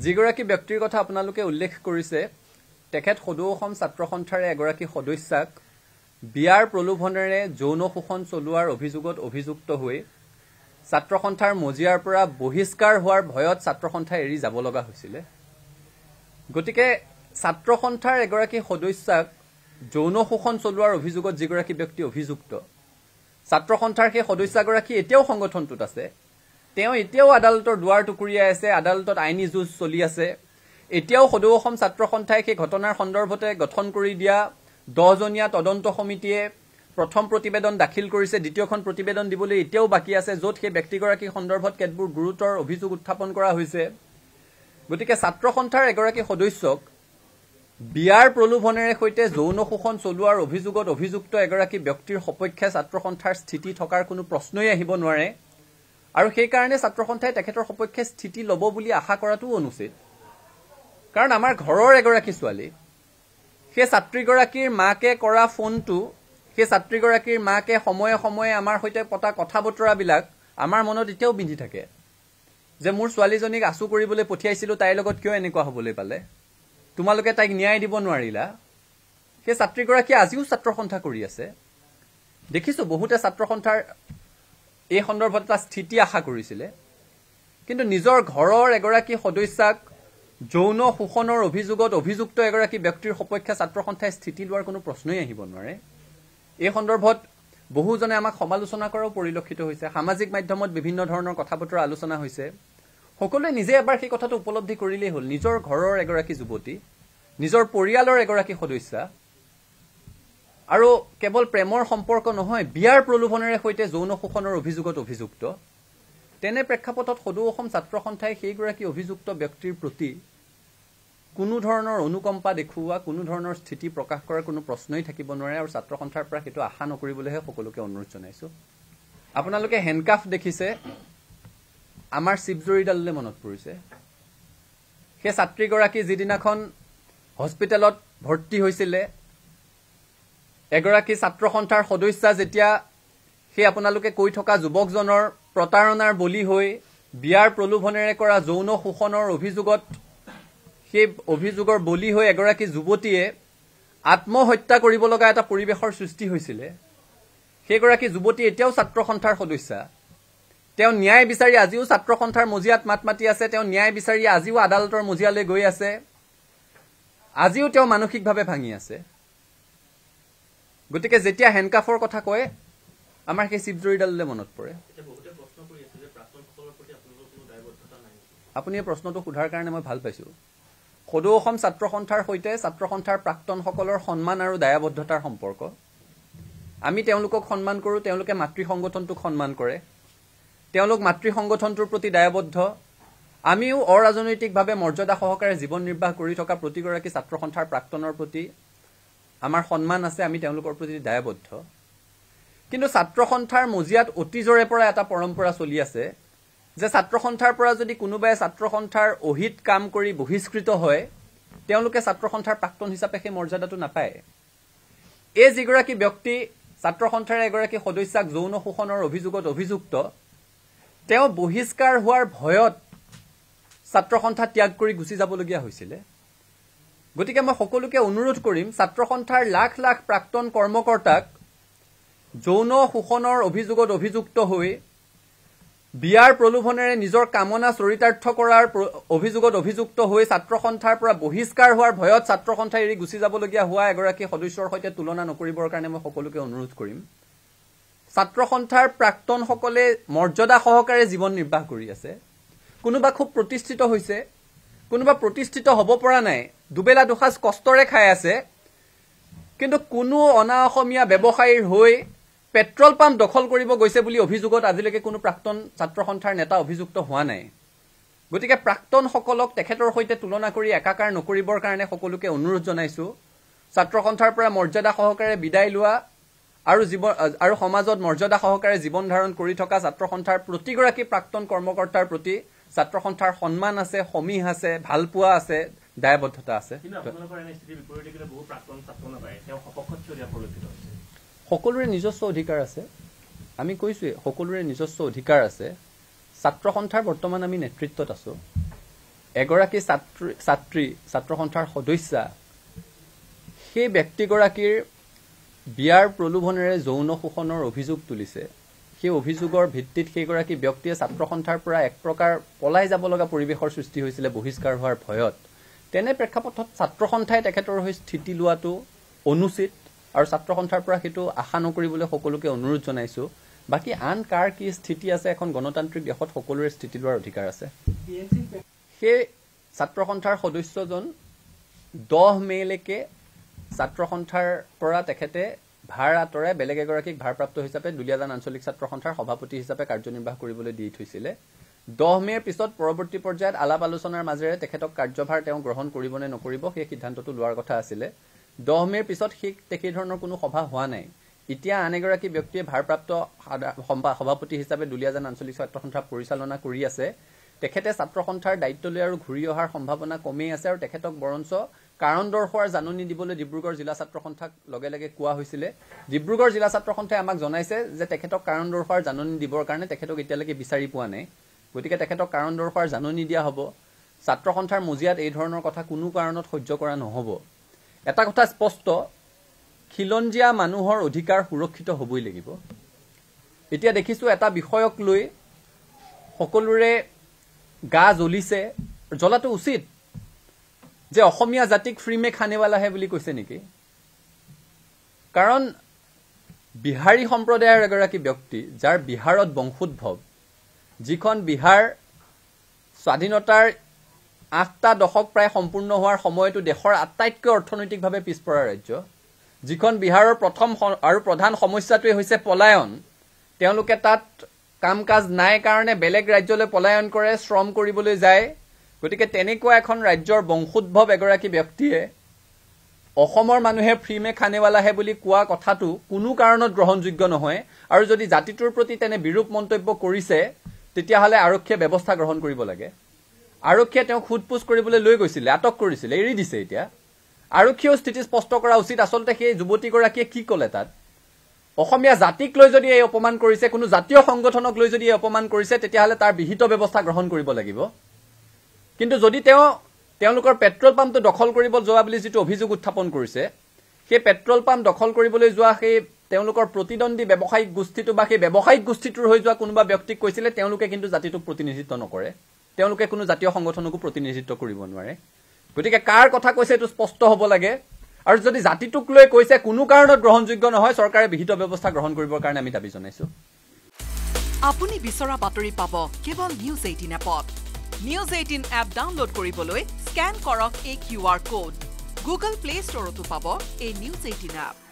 যিগৰাকী ব্যক্তিৰ কথা আপোনালোকে উল্লেখ কৰিছে তেখেত সদৌ অসম ছাত্ৰ সন্থাৰে এগৰাকী সদস্যাক বিয়াৰ প্ৰলোভনেৰে যৌন শোষণ চলোৱাৰ অভিযোগত অভিযুক্ত হৈ ছাত্ৰ সন্থাৰ মজিয়াৰ পৰা বহিষ্কাৰ হোৱাৰ ভয়ত ছাত্ৰ সন্থা এৰি যাব লগা হৈছিলে। গতিকে ছাত্ৰ সন্থাৰ এগৰাকী সদস্যাক যৌন শোষণ চলোৱাৰ অভিযোগত যিগৰাকী ব্যক্তি অভিযুক্ত, ছাত্ৰ সন্থাৰ সেই সদস্যগৰাকী এতিয়াও সংগঠনটোত আছে, তেওঁ এতিয়াও আদালতৰ দুৱাৰ টুকুৰিয়াই আছে, আদালতত আইনী যুঁজ চলি আছে। এতিয়াও সদৌ অসম ছাত্ৰ সন্থাই সেই ঘটনাৰ সন্দৰ্ভতে গঠন কৰি দিয়া 10জনীয়া তদন্ত সমিতিয়ে প্ৰথম প্ৰতিবেদন দাখিল কৰিছে, দ্বিতীয়খন প্ৰতিবেদন দিবলৈ এতিয়াও বাকী আছে, য'ত সেই ব্যক্তিগৰাকীৰ সন্দৰ্ভত কেতবোৰ গুৰুতৰ অভিযোগ উত্থাপন কৰা হৈছে। গতিকে ছাত্ৰ সন্থাৰ এগৰাকী সদস্যক বিয়াৰ প্ৰলোভনেৰে সৈতে যৌন শোষণ চলোৱাৰ অভিযোগত অভিযুক্ত এগৰাকী ব্যক্তিৰ সপক্ষে ছাত্ৰ সন্থাৰ স্থিতি থকাৰ কোনো প্ৰশ্নই আহিব নোৱাৰে আৰু সেইকাৰণে ছাত্ৰ সন্থাই তেখেতৰ সপক্ষে স্থিতি ল'ব বুলি আশা কৰাটোও অনুচিত। কাৰণ আমাৰ ঘৰৰ এগৰাকী ছোৱালী, সেই ছাত্ৰীগৰাকীৰ মাকে কৰা ফোনটো, সেই ছাত্ৰীগৰাকীৰ মাকে সময়ে সময়ে আমাৰ সৈতে পতা কথা বতৰাবিলাক আমাৰ মনত এতিয়াও বিন্ধি থাকে যে মোৰ ছোৱালীজনীক আচু কৰিবলৈ পঠিয়াইছিলোঁ, তাইৰ লগত কিয় এনেকুৱা হ'বলৈ পালে, তোমালোকে তাইক ন্যায় দিব নোৱাৰিলা। সেই ছাত্ৰীগৰাকী আজিও ছাত্ৰ সন্থা কৰি আছে। দেখিছোঁ বহুতে ছাত্ৰ সন্থাৰ এই সন্দৰ্ভত এটা স্থিতি আশা কৰিছিলে, কিন্তু নিজৰ ঘৰৰ এগৰাকী সদস্যাক যৌন শোষণৰ অভিযোগত অভিযুক্ত এগৰাকী ব্যক্তিৰ সপক্ষে ছাত্ৰ সন্থাই স্থিতি লোৱাৰ কোনো প্ৰশ্নই আহিব নোৱাৰে। এই সন্দৰ্ভত বহুজনে আমাক সমালোচনা কৰাও পৰিলক্ষিত হৈছে, সামাজিক মাধ্যমত বিভিন্ন ধৰণৰ কথা বতৰা আলোচনা হৈছে। সকলোৱে নিজে এবাৰ সেই কথাটো উপলব্ধি কৰিলেই হ'ল, নিজৰ ঘৰৰ এগৰাকী যুৱতী, নিজৰ পৰিয়ালৰ এগৰাকী সদস্যা, আৰু কেৱল প্ৰেমৰ সম্পৰ্ক নহয়, বিয়াৰ প্ৰলোভনেৰে সৈতে যৌন শোষণৰ অভিযোগত অভিযুক্ত। তেনে প্ৰেক্ষাপটত সদৌ অসম ছাত্ৰ সন্থাই সেইগৰাকী অভিযুক্ত ব্যক্তিৰ প্ৰতি কোনো ধৰণৰ অনুকম্পা দেখুওৱা, কোনো ধৰণৰ স্থিতি প্ৰকাশ কৰাৰ কোনো প্ৰশ্নই থাকিব নোৱাৰে আৰু ছাত্ৰ সন্থাৰ পৰা সেইটো আশা নকৰিবলৈহে সকলোকে অনুৰোধ জনাইছোঁ। আপোনালোকে হেণ্ডকাফ দেখিছে, আমাৰ চিপজৰীডাললৈ মনত পৰিছে। সেই ছাত্ৰীগৰাকী যিদিনাখন হস্পিটেলত ভৰ্তি হৈছিলে, এগৰাকী ছাত্ৰ সন্থাৰ সদস্যা যেতিয়া সেই আপোনালোকে কৈ থকা যুৱকজনৰ প্ৰতাৰণাৰ বলি হৈ বিয়াৰ প্ৰলোভনেৰে কৰা যৌন শোষণৰ অভিযোগত সেই অভিযোগৰ বলি হৈ এগৰাকী যুৱতীয়ে আত্মহত্যা কৰিব লগা এটা পৰিৱেশৰ সৃষ্টি হৈছিলে, সেইগৰাকী যুৱতী এতিয়াও ছাত্ৰ সন্থাৰ সদস্যা। তেওঁ ন্যায় বিচাৰি আজিও ছাত্ৰ সন্থাৰ মজিয়াত মাত মাতি আছে, তেওঁ ন্যায় বিচাৰি আজিও আদালতৰ মজিয়ালৈ গৈ আছে, আজিও তেওঁ মানসিকভাৱে ভাঙি আছে। গতিকে যেতিয়া হেণ্ডকাফৰ কথা কয়, আমাৰ সেই চিপজৰীডাললৈ মনত পৰে। আপুনি এই প্ৰশ্নটো সোধাৰ কাৰণে মই ভাল পাইছোঁ। সদৌ অসম ছাত্ৰ সন্থাৰ সৈতে ছাত্ৰ সন্থাৰ প্ৰাক্তনসকলৰ সন্মান আৰু দায়বদ্ধতাৰ সম্পৰ্ক। আমি তেওঁলোকক সন্মান কৰোঁ, তেওঁলোকে মাতৃ সংগঠনটোক সন্মান কৰে, তেওঁলোক মাতৃ সংগঠনটোৰ প্ৰতি দায়বদ্ধ। আমিও অৰাজনৈতিকভাৱে মৰ্যাদা সহকাৰে জীৱন নিৰ্বাহ কৰি থকা প্ৰতিগৰাকী ছাত্ৰ সন্থাৰ প্ৰাক্তনৰ প্ৰতি আমাৰ সন্মান আছে, আমি তেওঁলোকৰ প্ৰতি দায়বদ্ধ। কিন্তু ছাত্ৰ সন্থাৰ মজিয়াত অতীজৰে পৰা এটা পৰম্পৰা চলি আছে যে ছাত্ৰ সন্থাৰ পৰা যদি কোনোবাই ছাত্ৰ সন্থাৰ অহিত কাম কৰি বহিষ্কৃত হয়, তেওঁলোকে ছাত্ৰ সন্থাৰ প্ৰাক্তন হিচাপে সেই মৰ্যাদাটো নাপায়। এই যিগৰাকী ব্যক্তি ছাত্ৰ সন্থাৰ এগৰাকী সদস্যাক যৌন শোষণৰ অভিযোগত অভিযুক্ত, তেওঁ বহিষ্কাৰ হোৱাৰ ভয়ত ছাত্ৰ সন্থা ত্যাগ কৰি গুচি যাবলগীয়া হৈছিলে। গতিকে মই সকলোকে অনুৰোধ কৰিম, ছাত্ৰ সন্থাৰ লাখ লাখ প্ৰাক্তন কৰ্মকৰ্তাক যৌন শোষণৰ অভিযোগত অভিযুক্ত হৈ বিয়াৰ প্ৰলোভনেৰে নিজৰ কামনা চৰিতাৰ্থ কৰাৰ অভিযোগত অভিযুক্ত হৈ ছাত্ৰ সন্থাৰ পৰা বহিষ্কাৰ হোৱাৰ ভয়ত ছাত্ৰ সন্থা এৰি গুচি যাবলগীয়া হোৱা এগৰাকী সদস্যৰ সৈতে তুলনা নকৰিবৰ কাৰণে মই সকলোকে অনুৰোধ কৰিম। ছাত্ৰ সন্থাৰ প্ৰাক্তনসকলে মৰ্যাদা সহকাৰে জীৱন নিৰ্বাহ কৰি আছে, কোনোবা খুব প্ৰতিষ্ঠিত হৈছে, কোনোবা প্ৰতিষ্ঠিত হ'ব পৰা নাই, দুবেলা দুসাঁজ কষ্টৰে খাই আছে, কিন্তু কোনো অনা অসমীয়া ব্যৱসায়ীৰ হৈ পেট্ৰল পাম্প দখল কৰিব গৈছে বুলি অভিযোগত আজিলৈকে কোনো প্ৰাক্তন ছাত্ৰ সন্থাৰ নেতা অভিযুক্ত হোৱা নাই। গতিকে প্ৰাক্তনসকলক তেখেতৰ সৈতে তুলনা কৰি একাকাৰ নকৰিবৰ কাৰণে সকলোকে অনুৰোধ জনাইছোঁ। ছাত্ৰ সন্থাৰ পৰা মৰ্যাদা সহকাৰে বিদায় লোৱা আৰু সমাজত মৰ্যাদা সহকাৰে জীৱন ধাৰণ কৰি থকা ছাত্ৰ সন্থাৰ প্ৰতিগৰাকী প্ৰাক্তন কৰ্মকৰ্তাৰ প্ৰতি ছাত্ৰ সন্থাৰ সন্মান আছে, সমীহ আছে, ভালপোৱা আছে, দায়বদ্ধতা আছে। সকলোৰে নিজস্ব অধিকাৰ আছে, আমি কৈছোৱে সকলোৰে নিজস্ব অধিকাৰ আছে। ছাত্ৰ সন্থাৰ বৰ্তমান আমি নেতৃত্বত আছোঁ। এগৰাকী ছাত্ৰ সন্থাৰ সদস্যা সেই ব্যক্তিগৰাকীৰ বিয়াৰ প্ৰলোভনেৰে যৌন শোষণৰ অভিযোগ তুলিছে সেই অভিযোগৰ ভিত্তিত সেইগৰাকী ব্যক্তিয়ে ছাত্ৰ সন্থাৰ পৰা এক প্ৰকাৰ পলাই যাব লগা পৰিৱেশৰ সৃষ্টি হৈছিলে বহিষ্কাৰ হোৱাৰ ভয়ত তেনে প্ৰেক্ষাপটত ছাত্ৰ সন্থাই তেখেতৰ হৈ স্থিতি লোৱাটো অনুচিত আৰু ছাত্ৰ সন্থাৰ পৰা সেইটো আশা নকৰিবলৈ সকলোকে অনুৰোধ জনাইছো বাকি আন কাৰ কি স্থিতি আছে এখন গণতান্ত্ৰিক দেশত সকলোৰে স্থিতি লোৱাৰ অধিকাৰ আছে সেই ছাত্ৰ সন্থাৰ সদস্যজন 10 মেলৈকে ছাত্ৰ সন্থাৰ পৰা তেখেতে ভাৰ আঁতৰাই বেলেগ এগৰাকীক ভাৰপ্ৰাপ্ত হিচাপে দুলীয়াজান আঞ্চলিক ছাত্ৰ সন্থাৰ সভাপতি হিচাপে কাৰ্যনিৰ্বাহ কৰিবলৈ দি থৈছিলে 10 মেৰ পিছত পৰৱৰ্তী পৰ্যায়ত আলাপ আলোচনাৰ মাজেৰে তেখেতক কাৰ্যভাৰ তেওঁ গ্ৰহণ কৰিব নে নকৰিব সেই সিদ্ধান্তটো লোৱাৰ কথা আছিলে 10 মেৰ পিছত সেই ধৰণৰ কোনো সভা হোৱা নাই এতিয়া আন এগৰাকী ব্যক্তিয়ে ভাৰপ্ৰাপ্ত সভাপতি হিচাপে দুলীয়াজান আঞ্চলিক ছাত্ৰ সন্থা পৰিচালনা কৰি আছে তেখেতে ছাত্ৰ সন্থাৰ দায়িত্ব লৈ আৰু ঘূৰি অহাৰ সম্ভাৱনা কমেই আছে আৰু তেখেতক বৰঞ্চ কাৰণ দৰ্শোৱাৰ জাননী দিবলৈ ডিব্ৰুগড় জিলা ছাত্ৰ সন্থাক লগে লগে কোৱা হৈছিল ডিব্ৰুগড় জিলা ছাত্ৰ সন্থাই আমাক জনাইছে যে তেখেতক কাৰণ দৰ্শোৱাৰ জাননী দিবৰ কাৰণে তেখেতক এতিয়ালৈকে বিচাৰি পোৱা নাই গতিকে তেখেতক কাৰণ দৰ্শোৱাৰ জাননী দিয়া হ'ব ছাত্ৰ সন্থাৰ মজিয়াত এই ধৰণৰ কথা কোনো কাৰণত সহ্য কৰা নহ'ব এটা কথা স্পষ্ট খিলঞ্জীয়া মানুহৰ অধিকাৰ সুৰক্ষিত হ'বই লাগিব এতিয়া দেখিছো এটা বিষয়ক লৈ সকলোৰে গা জ্বলিছে জ্বলাটো উচিত যে অসমীয়া জাতিক ফ্ৰী মে খানেৱালা হে বুলি কৈছে নেকি কাৰণ বিহাৰী সম্প্ৰদায়ৰ এগৰাকী ব্যক্তি যাৰ বিহাৰত বংশোদ্ভৱ যিখন বিহাৰ স্বাধীনতাৰ 8টা দশক প্ৰায় সম্পূৰ্ণ হোৱাৰ সময়তো দেশৰ আটাইতকৈ অৰ্থনৈতিকভাৱে পিছপৰা ৰাজ্য যিখন বিহাৰৰ প্ৰথম আৰু প্ৰধান সমস্যাটোৱে হৈছে পলায়ন তেওঁলোকে তাত কাম কাজ নাই কাৰণে বেলেগ ৰাজ্যলৈ পলায়ন কৰে শ্ৰম কৰিবলৈ যায় গতিকে তেনেকুৱা এখন ৰাজ্যৰ বংশোদ্ভৱ এগৰাকী ব্যক্তিয়ে অসমৰ মানুহে ফ্ৰী মে খানেৱালা হে বুলি কোৱা কথাটো কোনো কাৰণত গ্ৰহণযোগ্য নহয় আৰু যদি জাতিটোৰ প্ৰতি তেনে বিৰূপ মন্তব্য কৰিছে তেতিয়াহলে আৰক্ষীয়ে ব্যৱস্থা গ্ৰহণ কৰিব লাগে আৰক্ষীয়ে তেওঁক খুদপুছ কৰিবলৈ লৈ গৈছিল আটক কৰিছিল এৰি দিছে এতিয়া আৰক্ষীয়ে স্থিতি স্পষ্ট কৰা উচিত আসলতে সেই যুৱতীগৰাকীয়ে কি ক'লে তাত অসমীয়া জাতিক লৈ যদি এই অপমান কৰিছে কোনো জাতীয় সংগঠনক লৈ যদি এই অপমান কৰিছে তেতিয়াহলে তাৰ বিহিত ব্যৱস্থা গ্ৰহণ কৰিব লাগিব কিন্তু যদি তেওঁলোকৰ পেট্ৰল পাম্পটো দখল কৰিব যোৱা বুলি যিটো অভিযোগ উত্থাপন কৰিছে সেই পেট্ৰল পাম্প দখল কৰিবলৈ যোৱা সেই তেওঁলোকৰ প্ৰতিদ্বন্দ্বী ব্যৱসায়িক গোষ্ঠীটো বা সেই ব্যৱসায়িক গোষ্ঠীটোৰ হৈ যোৱা কোনোবা ব্যক্তিক কৈছিলে তেওঁলোকে কিন্তু জাতিটোক প্ৰতিনিধিত্ব নকৰে তেওঁলোকে কোনো জাতীয় সংগঠনকো প্ৰতিনিধিত্ব কৰিব নোৱাৰে গতিকে কাৰ কথা কৈছে এটো স্পষ্ট হ'ব লাগে আৰু যদি জাতিটোক লৈ কৈছে কোনো কাৰণত গ্ৰহণযোগ্য নহয় চৰকাৰে বিহিত ব্যৱস্থা গ্ৰহণ কৰিবৰ কাৰণে আমি দাবী জনাইছো আপুনি বিচৰা বাতৰি পাব কেৱল নিউজ 18 এপত নিউজ 18 এপ ডাউনলোড কৰিবলৈ স্ক্যান কৰক এই QR কোড গুগল প্লে ষ্টৰতো পাব এই নিউজ 18 এপ